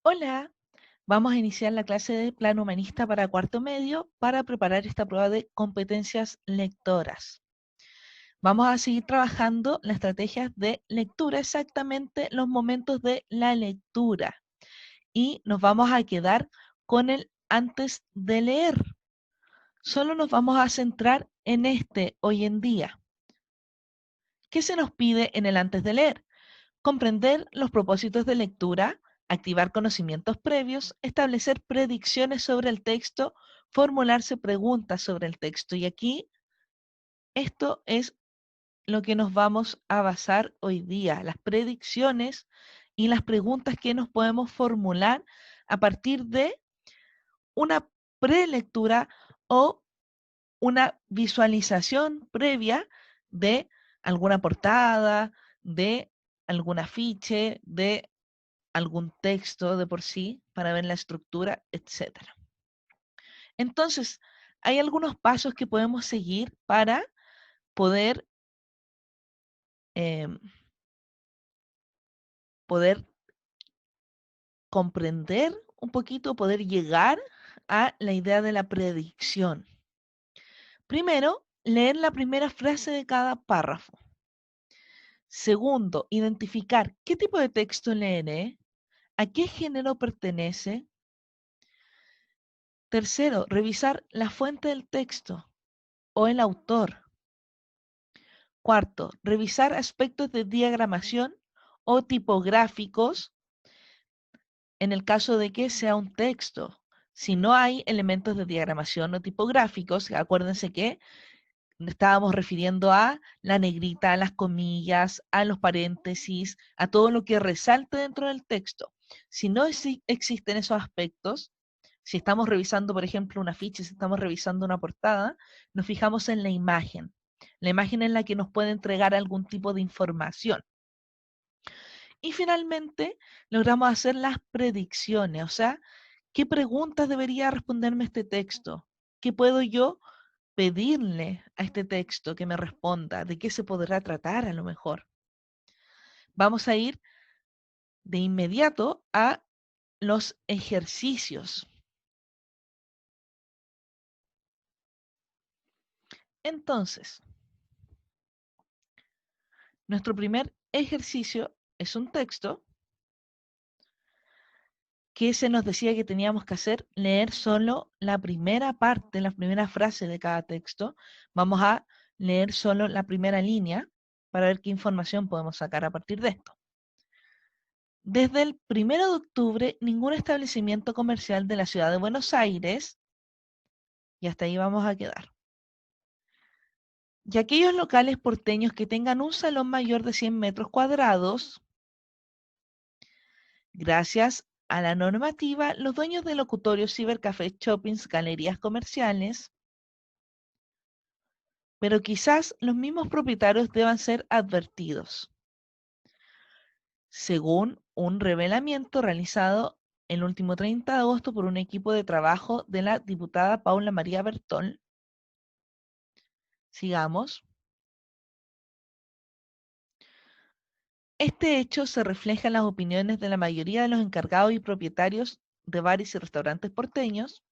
Hola, vamos a iniciar la clase de Plano Humanista para cuarto medio para preparar esta prueba de competencias lectoras. Vamos a seguir trabajando las estrategias de lectura, exactamente los momentos de la lectura. Y nos vamos a quedar con el antes de leer. Solo nos vamos a centrar en este hoy en día. ¿Qué se nos pide en el antes de leer? Comprender los propósitos de lectura, activar conocimientos previos, establecer predicciones sobre el texto, formularse preguntas sobre el texto. Y aquí esto es lo que nos vamos a basar hoy día, las predicciones y las preguntas que nos podemos formular a partir de una prelectura o una visualización previa de alguna portada, de algún afiche, de algún texto de por sí para ver la estructura, etcétera. Entonces, hay algunos pasos que podemos seguir para poder, eh, poder comprender un poquito, poder llegar a la idea de la predicción. Primero, leer la primera frase de cada párrafo. Segundo, identificar qué tipo de texto leeré, a qué género pertenece. Tercero, revisar la fuente del texto o el autor. Cuarto, revisar aspectos de diagramación o tipográficos en el caso de que sea un texto. Si no hay elementos de diagramación o tipográficos, acuérdense que estábamos refiriendo a la negrita, a las comillas, a los paréntesis, a todo lo que resalte dentro del texto. Si no existen esos aspectos, si estamos revisando, por ejemplo, una ficha, si estamos revisando una portada, nos fijamos en la imagen en la que nos puede entregar algún tipo de información. Y finalmente, logramos hacer las predicciones, o sea, ¿qué preguntas debería responderme este texto? ¿Qué puedo yo pedirle a este texto que me responda? ¿De qué se podrá tratar a lo mejor? Vamos a ir de inmediato a los ejercicios. Entonces, nuestro primer ejercicio es un texto que se nos decía que teníamos que hacer, leer solo la primera parte, la primera frase de cada texto. Vamos a leer solo la primera línea para ver qué información podemos sacar a partir de esto. Desde el 1 de octubre, ningún establecimiento comercial de la ciudad de Buenos Aires, y hasta ahí vamos a quedar, y aquellos locales porteños que tengan un salón mayor de 100 metros cuadrados, gracias a la normativa, los dueños de locutorios, cibercafés, shoppings, galerías comerciales, pero quizás los mismos propietarios deban ser advertidos, según un revelamiento realizado el último 30 de agosto por un equipo de trabajo de la diputada Paula María Bertol. Sigamos. Este hecho se refleja en las opiniones de la mayoría de los encargados y propietarios de bares y restaurantes porteños.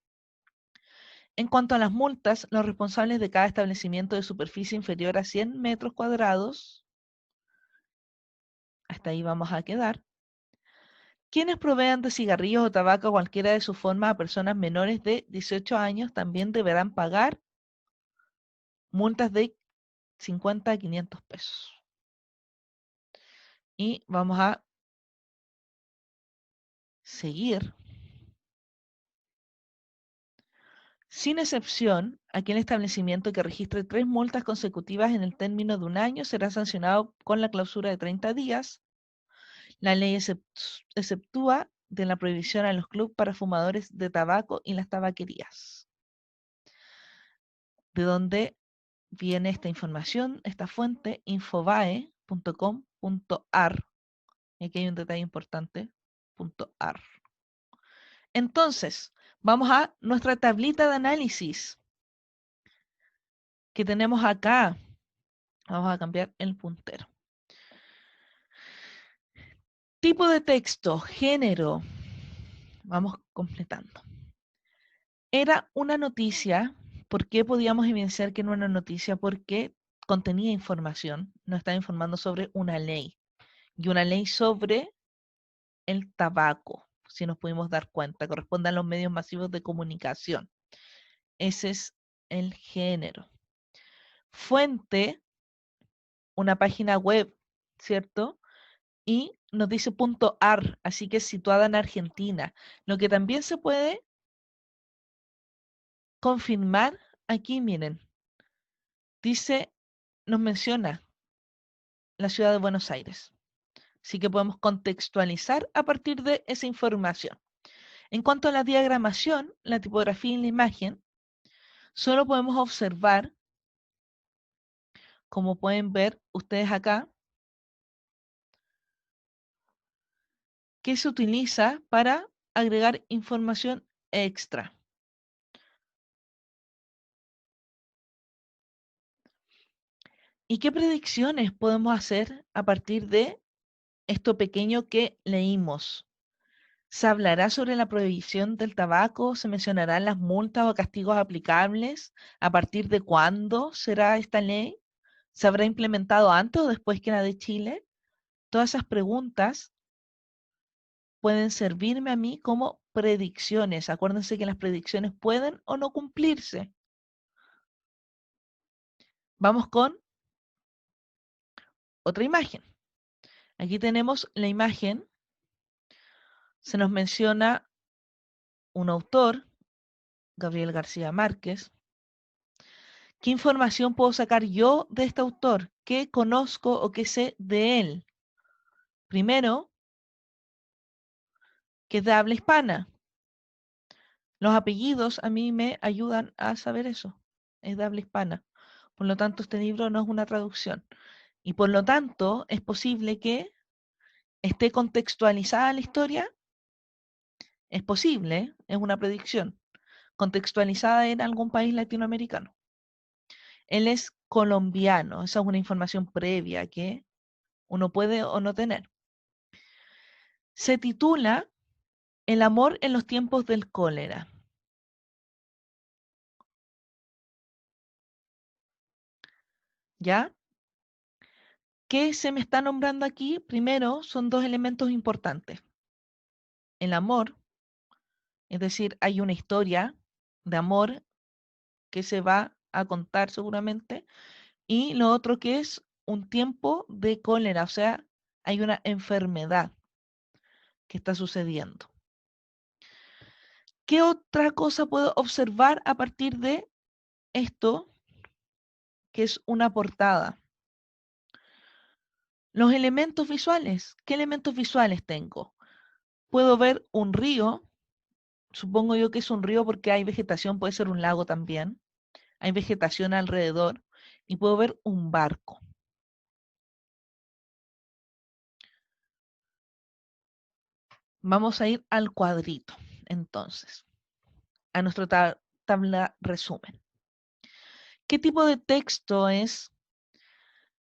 En cuanto a las multas, los responsables de cada establecimiento de superficie inferior a 100 metros cuadrados, hasta ahí vamos a quedar, quienes provean de cigarrillos o tabaco o cualquiera de sus formas a personas menores de 18 años también deberán pagar multas de 50 a 500 pesos. Y vamos a seguir. Sin excepción, aquel establecimiento que registre 3 multas consecutivas en el término de un año será sancionado con la clausura de 30 días. La ley exceptúa de la prohibición a los clubes para fumadores de tabaco y las tabaquerías. ¿De dónde viene esta información? Esta fuente, infobae.com.ar. Y aquí hay un detalle importante, .ar. Entonces, vamos a nuestra tablita de análisis que tenemos acá. Vamos a cambiar el puntero. Tipo de texto, género. Vamos completando. Era una noticia. ¿Por qué podíamos evidenciar que no era una noticia? Porque contenía información. Nos estaba informando sobre una ley. Y una ley sobre el tabaco, si nos pudimos dar cuenta. Corresponde a los medios masivos de comunicación. Ese es el género. Fuente, una página web, ¿cierto? Y nos dice .ar, así que es situada en Argentina. Lo que también se puede confirmar aquí, miren, dice, nos menciona la ciudad de Buenos Aires. Así que podemos contextualizar a partir de esa información. En cuanto a la diagramación, la tipografía y la imagen, solo podemos observar, como pueden ver ustedes acá, que se utiliza para agregar información extra. ¿Y qué predicciones podemos hacer a partir de esto pequeño que leímos? ¿Se hablará sobre la prohibición del tabaco? ¿Se mencionarán las multas o castigos aplicables? ¿A partir de cuándo será esta ley? ¿Se habrá implementado antes o después que la de Chile? Todas esas preguntas pueden servirme a mí como predicciones. Acuérdense que las predicciones pueden o no cumplirse. Vamos con otra imagen. Aquí tenemos la imagen. Se nos menciona un autor, Gabriel García Márquez. ¿Qué información puedo sacar yo de este autor? ¿Qué conozco o qué sé de él? Primero, que es de habla hispana. Los apellidos a mí me ayudan a saber eso. Es de habla hispana. Por lo tanto, este libro no es una traducción. Y por lo tanto, es posible que esté contextualizada la historia. Es posible, es una predicción. Contextualizada en algún país latinoamericano. Él es colombiano. Esa es una información previa que uno puede o no tener. Se titula El amor en los tiempos del cólera. ¿Ya? ¿Qué se me está nombrando aquí? Primero, son dos elementos importantes. El amor, es decir, hay una historia de amor que se va a contar seguramente, y lo otro que es un tiempo de cólera, o sea, hay una enfermedad que está sucediendo. ¿Qué otra cosa puedo observar a partir de esto, que es una portada? Los elementos visuales. ¿Qué elementos visuales tengo? Puedo ver un río, supongo yo que es un río porque hay vegetación, puede ser un lago también. Hay vegetación alrededor y puedo ver un barco. Vamos a ir al cuadrito, entonces, a nuestra tabla resumen. ¿Qué tipo de texto es?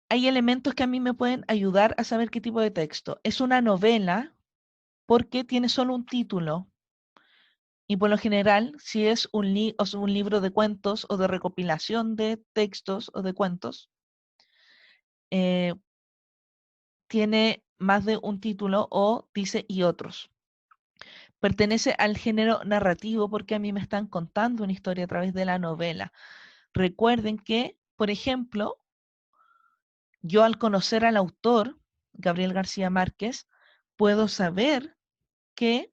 Hay elementos que a mí me pueden ayudar a saber qué tipo de texto. Es una novela porque tiene solo un título. Y por lo general, si es un libro de cuentos o de recopilación de textos o de cuentos, eh, tiene más de un título o dice y otros. Pertenece al género narrativo porque a mí me están contando una historia a través de la novela. Recuerden que, por ejemplo, yo al conocer al autor, Gabriel García Márquez, puedo saber que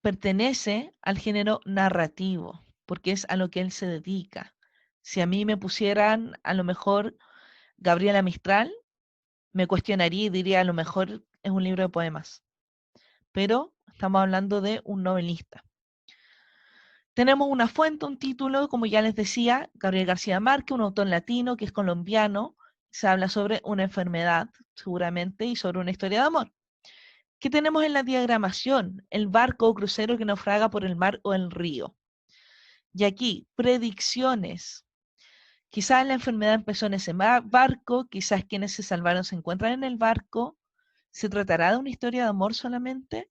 pertenece al género narrativo, porque es a lo que él se dedica. Si a mí me pusieran a lo mejor Gabriela Mistral, me cuestionaría y diría a lo mejor es un libro de poemas. Pero estamos hablando de un novelista. Tenemos una fuente, un título, como ya les decía, Gabriel García Márquez, un autor latino que es colombiano. Se habla sobre una enfermedad, seguramente, y sobre una historia de amor. ¿Qué tenemos en la diagramación? El barco o crucero que naufraga por el mar o el río. Y aquí, predicciones. Quizás la enfermedad empezó en ese barco, quizás quienes se salvaron se encuentran en el barco. ¿Se tratará de una historia de amor solamente?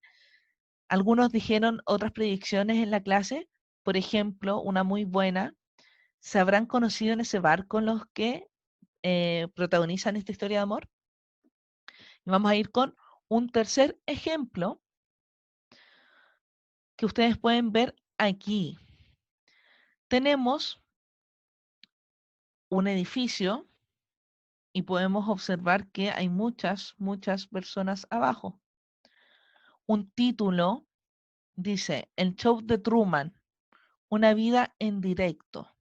Algunos dijeron otras predicciones en la clase. Por ejemplo, una muy buena: ¿se habrán conocido en ese bar con los que protagonizan esta historia de amor? Y vamos a ir con un tercer ejemplo que ustedes pueden ver aquí. Tenemos un edificio y podemos observar que hay muchas personas abajo. Un título dice: El show de Truman, una vida en directo.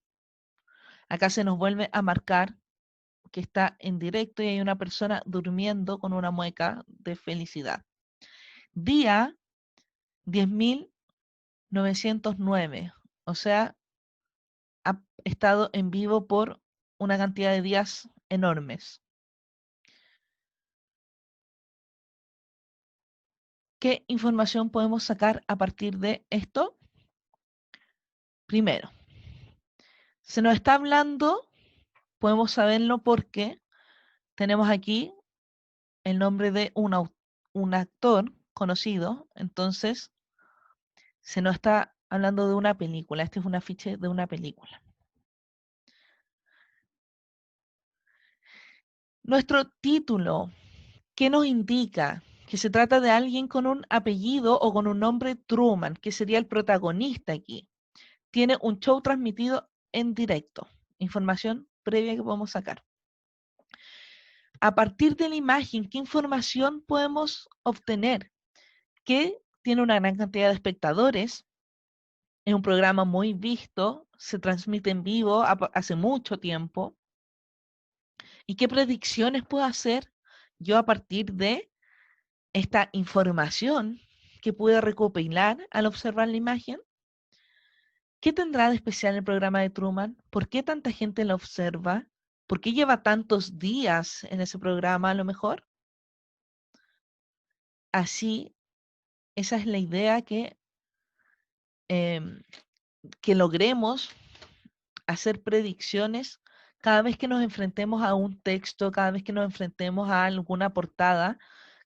Acá se nos vuelve a marcar que está en directo y hay una persona durmiendo con una mueca de felicidad. Día 10.909, o sea, ha estado en vivo por una cantidad de días enormes. ¿Qué información podemos sacar a partir de esto? Primero, se nos está hablando, podemos saberlo porque tenemos aquí el nombre de un actor conocido, entonces se nos está hablando de una película. Este es un afiche de una película. Nuestro título, ¿qué nos indica? Que se trata de alguien con un apellido o con un nombre Truman, que sería el protagonista aquí. Tiene un show transmitido en directo. Información previa que podemos sacar. A partir de la imagen, ¿qué información podemos obtener? Que tiene una gran cantidad de espectadores, es un programa muy visto, se transmite en vivo hace mucho tiempo. ¿Y qué predicciones puedo hacer yo a partir de esta información que pude recopilar al observar la imagen? ¿Qué tendrá de especial el programa de Truman? ¿Por qué tanta gente lo observa? ¿Por qué lleva tantos días en ese programa a lo mejor? Así, esa es la idea em, que logremos hacer predicciones cada vez que nos enfrentemos a un texto, cada vez que nos enfrentemos a alguna portada,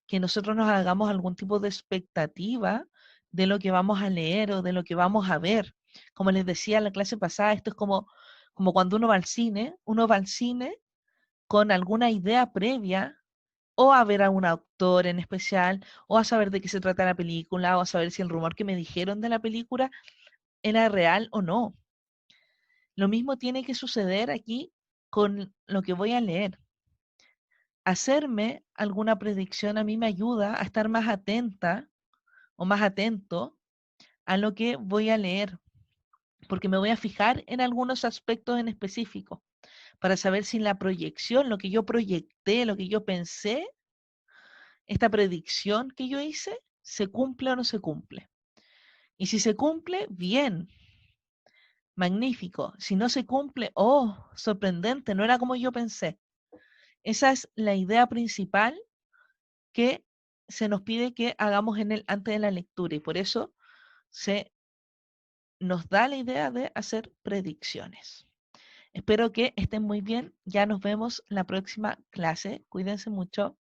que nosotros nos hagamos algún tipo de expectativa de lo que vamos a leer o de lo que vamos a ver. Como les decía en la clase pasada, esto es como cuando uno va al cine con alguna idea previa, o a ver a un autor en especial, o a saber de qué se trata la película, o a saber si el rumor que me dijeron de la película era real o no. Lo mismo tiene que suceder aquí con lo que voy a leer. Hacerme alguna predicción a mí me ayuda a estar más atenta o más atento a lo que voy a leer, porque me voy a fijar en algunos aspectos en específico para saber si la proyección, lo que yo proyecté, lo que yo pensé, esta predicción que yo hice, se cumple o no se cumple. Y si se cumple, bien, magnífico. Si no se cumple, oh, sorprendente, no era como yo pensé. Esa es la idea principal que se nos pide que hagamos antes de la lectura, y por eso se nos da la idea de hacer predicciones. Espero que estén muy bien. Ya nos vemos la próxima clase. Cuídense mucho.